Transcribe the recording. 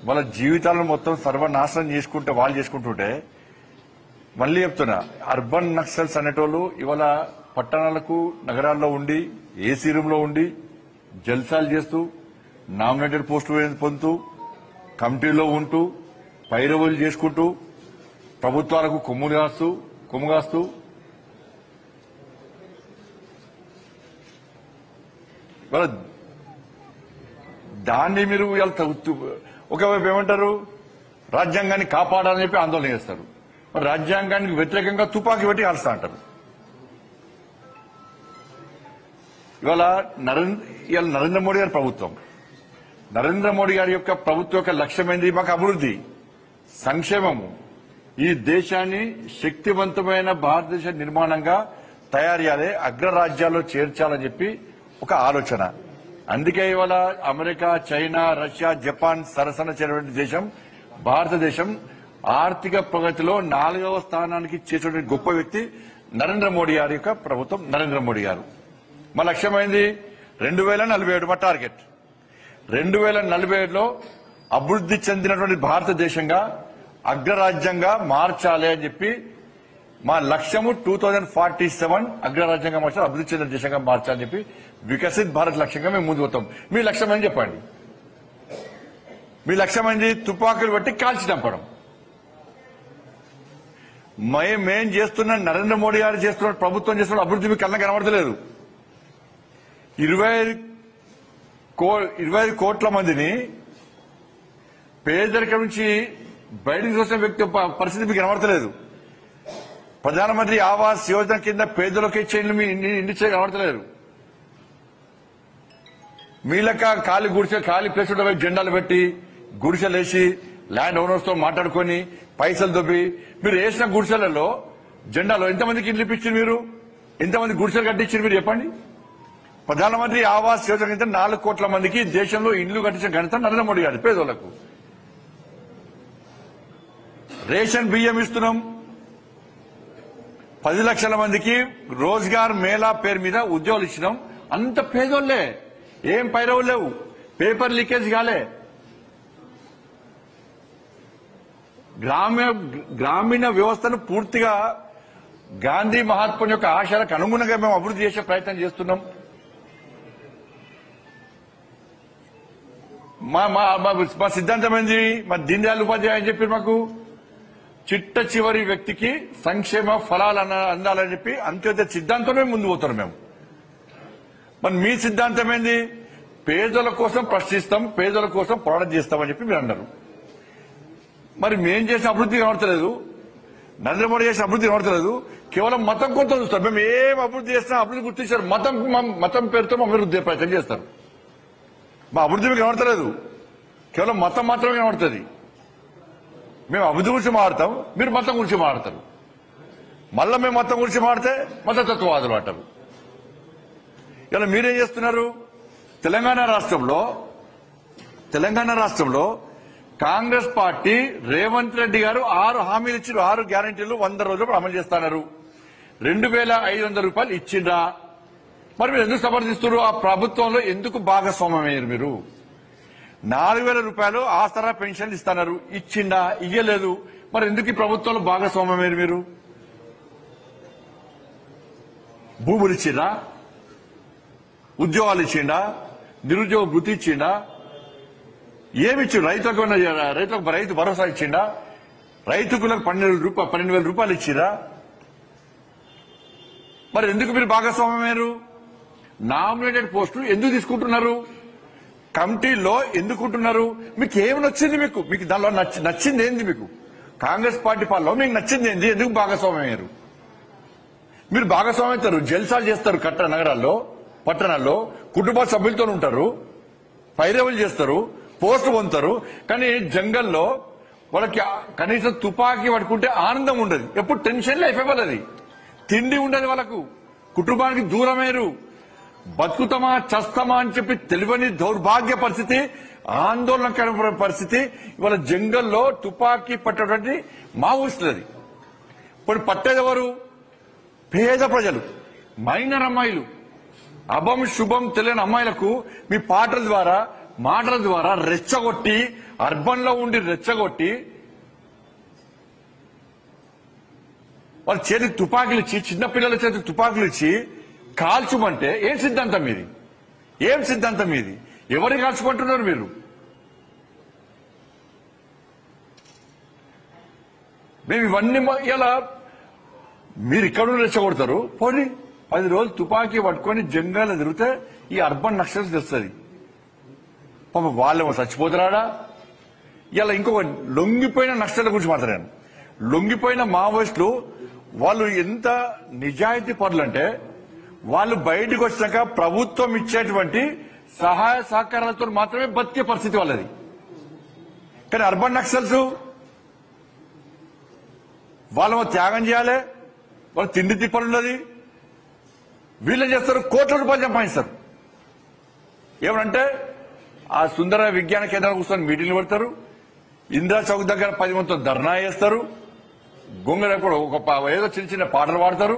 వాళ్ళ జీవితాలను మొత్తం సర్వనాశనం చేసుకుంటే వాళ్ళు చేసుకుంటుంటే మళ్ళీ చెప్తున్నా, అర్బన్ నక్సల్స్ అనేటోళ్ళు ఇవాళ పట్టణాలకు నగరాల్లో ఉండి ఏసీ రూమ్ లో ఉండి జల్సాలు చేస్తూ నామినేటెడ్ పోస్టులు పొందుతూ కమిటీలో ఉంటూ పైరవులు చేసుకుంటూ ప్రభుత్వాలకు కొమ్ము కాస్తూ వాళ్ళ దాన్ని మీరు ఒకవైపు ఏమంటారు, రాజ్యాంగాన్ని కాపాడాలని చెప్పి ఆందోళన చేస్తారు. మరి రాజ్యాంగానికి వ్యతిరేకంగా తుపాకీ పెట్టి కాల్స్తా అంటారు. ఇవాళ నరేంద్ర మోడీ గారి ప్రభుత్వం, నరేంద్ర మోడీ గారి యొక్క ప్రభుత్వం యొక్క లక్ష్యం ఏంది? మాకు అభివృద్ధి, సంక్షేమము, ఈ దేశాన్ని శక్తివంతమైన భారతదేశ నిర్మాణంగా తయారు చేయాలి, అగ్రరాజ్యాల్లో చేర్చాలని చెప్పి ఒక ఆలోచన. అందుకే ఇవాళ అమెరికా, చైనా, రష్యా, జపాన్ సరసన చేరినటువంటి దేశం భారతదేశం. ఆర్థిక ప్రగతిలో 4వ స్థానానికి చేసినటువంటి గొప్ప వ్యక్తి నరేంద్ర మోడీ గారి యొక్క ప్రభుత్వం, నరేంద్ర మోడీ గారు. మా లక్ష్యమైంది 2047 మా టార్గెట్. 2047లో అభివృద్ధి చెందినటువంటి భారతదేశంగా అగ్రరాజ్యంగా మార్చాలి అని చెప్పి మా లక్ష్యము. 2047 అగ్రరాజ్యంగా మార్చాలి, అభివృద్ధి చెందిన దేశంగా మార్చాలని చెప్పి వికసిత్ భారత్ లక్ష్యంగా మేము ముందు పోతాం. మీ లక్ష్యం అని చెప్పండి. మీ లక్ష్యమైంది తుపాకులు బట్టి కాల్చి చంపడం. మేం చేస్తున్న, నరేంద్ర మోడీ గారు చేస్తున్న, ప్రభుత్వం చేస్తున్న అభివృద్ధి మీకు కళ్ళకి కనబడతలేదు. 25 కోట్ల మందిని పేదరికం నుంచి బయటకు చూసిన వ్యక్తి పరిస్థితి మీకు కనబడతలేదు. ప్రధానమంత్రి ఆవాస్ యోజన కింద పేదలకు ఇచ్చే ఇండి కనబడతలేదు. మీలక ఖాళీ ప్లేస్ జెండాలు పెట్టి గుడిసెలేసి ల్యాండ్ ఓనర్స్ తో మాట్లాడుకుని పైసలు దొబ్బి మీరు వేసిన గుడిసెలలో జెండాలో ఎంతమందికి ఇండ్లు ఇప్పించారు? మీరు ఎంతమంది గుడిసెలు కట్టించారు? మీరు చెప్పండి. ప్రధానమంత్రి ఆవాస్ యోజన కింద 4 కోట్ల మందికి దేశంలో ఇండ్లు కట్టించిన ఘనత నరేంద్ర మోడీ గారి. పేదోళ్లకు రేషన్ బియ్యం ఇస్తున్నాం. 10 లక్షల మందికి రోజ్గార్ మేళా పేరు మీద ఉద్యోగాలు ఇచ్చినాం. అంత పేదోళ్లే, ఏం పైరవులు లేవు, పేపర్ లీకేజ్ కాలే. గ్రామీణ వ్యవస్థను పూర్తిగా గాంధీ మహాత్ముని యొక్క ఆశయాలకు అనుగుణంగా మేము అభివృద్ధి చేసే ప్రయత్నం చేస్తున్నాం. మా సిద్ధాంతం ఏంది? మా దీన్ దయాళ్ ఉపాధ్యాయ అని చెప్పి మాకు చిట్ట చివరి వ్యక్తికి సంక్షేమ ఫలాలు అందాలని చెప్పి అంత్యోదయ సిద్ధాంతమే ముందు పోతారు మేము. మరి మీ సిద్ధాంతం ఏంది? పేదల కోసం ప్రశ్నిస్తాం, పేదల కోసం పోరాటం చేస్తామని చెప్పి మీరు అన్నారు. మరి మేం చేసిన అభివృద్ధి కనబడతలేదు, నరేంద్ర మోడీ చేసిన అభివృద్ధి కనబడతలేదు. కేవలం మతం కొంత చూస్తారు. మేము ఏం అభివృద్ధి చేసినా అభివృద్ధి గుర్తించారు, మతం పేరుతో అభివృద్ధి ప్రయత్నం చేస్తారు. మా అభివృద్ధి మీకు కనబడతలేదు, కేవలం మతం మాత్రమే కనబడుతుంది. మేము అభివృద్ధి గురించి మాట్లాడతాం, మీరు మతం గురించి మాట్లాడతారు. మళ్ళా మేము మతం గురించి మాడితే మతతత్వవాదులు అంటారు. ఇలా మీరేం చేస్తున్నారు? తెలంగాణ రాష్ట్రంలో కాంగ్రెస్ పార్టీ రేవంత్ రెడ్డి గారు 6 హామీలు ఇచ్చారు. 6 గ్యారంటీలు 100 రోజులు అమలు చేస్తున్నారు. 2500 రూపాయలు ఇచ్చిండ్రా? మరి మీరు ఎందుకు సమర్థిస్తున్నారు? ఆ ప్రభుత్వంలో ఎందుకు భాగస్వామ్యమయ్యారు మీరు? 4000 రూపాయలు ఆసరా పెన్షన్ ఇస్తున్నారు, ఇచ్చిండా? ఇయ్యలేదు. మరి ఎందుకు ఈ ప్రభుత్వంలో భాగస్వామ్యమయ్యారు మీరు? భూములు ఇచ్చిండా? ఉద్యోగాలు ఇచ్చిండా? నిరుద్యోగ వృత్తి ఇచ్చిండా? ఏమిచ్చిండు? రైతులకు రైతు భరోసా ఇచ్చిండా? రైతులకు 12,000 రూపాయలు ఇచ్చిరా? మరి ఎందుకు మీరు భాగస్వామ్యమయ్యారు? నామినేటెడ్ పోస్టులు ఎందుకు తీసుకుంటున్నారు? కమిటీల్లో ఎందుకుంటున్నారు? మీకు ఏమి నచ్చింది? మీకు దానిలో నచ్చింది ఏంది? మీకు కాంగ్రెస్ పార్టీ పాలనలో మీకు నచ్చింది ఏంది? ఎందుకు భాగస్వామ్యమయ్యారు? మీరు భాగస్వామ్యం అవుతారు, జల్సాలు చేస్తారు, నగరాల్లో, పట్టణాల్లో కుటుంబ సభ్యులతో ఉంటారు, పైరవులు చేస్తారు, పోస్టులు పొందుతారు. కానీ జంగల్లో వాళ్ళకి కనీసం తుపాకీ పట్టుకుంటే ఆనందం ఉండదు. ఎప్పుడు టెన్షన్ లైఫ్ ఇవ్వాలి. తిండి ఉండదు వాళ్ళకు, కుటుంబానికి దూరమేరు, బతుకుతామా చస్తామా అని చెప్పి తెలియని దౌర్భాగ్య పరిస్థితి, ఆందోళనకరమైన పరిస్థితి. ఇవాళ జంగల్లో తుపాకీ పట్టేటువంటి మావోయిస్టులది. ఇప్పుడు పట్టేది ఎవరు? పేద ప్రజలు, మైనర్ అమ్మాయిలు, అభం శుభం తెలియని అమ్మాయిలకు మీ పాటల ద్వారా మాటల ద్వారా రెచ్చగొట్టి, అర్బన్ లో ఉండి రెచ్చగొట్టి, వాళ్ళ చేతికి తుపాకులు ఇచ్చి, చిన్నపిల్లల చేతికి తుపాకులు ఇచ్చి కాల్చుమంటే ఏం సిద్ధాంతం మీది? ఏం సిద్ధాంతం మీది? ఎవరిని కాల్చుకుంటున్నారు మీరు? మేము ఇవన్నీ ఇలా మీరు ఇక్కడ రెచ్చగొడతారు. పోనీ 10 రోజులు తుపాకీ పట్టుకొని జంగాలు తిరిగితే ఈ అర్బన్ నక్సల్స్ తెస్తుంది. పాప వాళ్ళేమో చచ్చిపోతారా? ఇలా ఇంకొక లొంగిపోయిన నక్సల గురించి మాట్లాడాను. లొంగిపోయిన మావోయిస్టులు వాళ్ళు ఎంత నిజాయితీ పరులు అంటే, వాళ్ళు బయటకు వచ్చాక ప్రభుత్వం ఇచ్చేటువంటి సహాయ సహకారాలతో మాత్రమే బతికే పరిస్థితి వాళ్ళది. కానీ అర్బన్ నక్సల్స్ వాళ్ళేమో త్యాగం చేయాలి, వాళ్ళు తిండి తిప్పలున్నది. వీళ్ళేం చేస్తారు? కోట్ల రూపాయలు సంపాదిస్తారు. ఏమనంటే ఆ సుందర విజ్ఞాన కేంద్రాలు కూర్చొని మీటింగ్లు పెడతారు, ఇందిరా చౌక్ దగ్గర 10 మందితో ధర్నా చేస్తారు, గొంగర కూడా ఏదో చిన్న చిన్న పాటలు పాడతారు.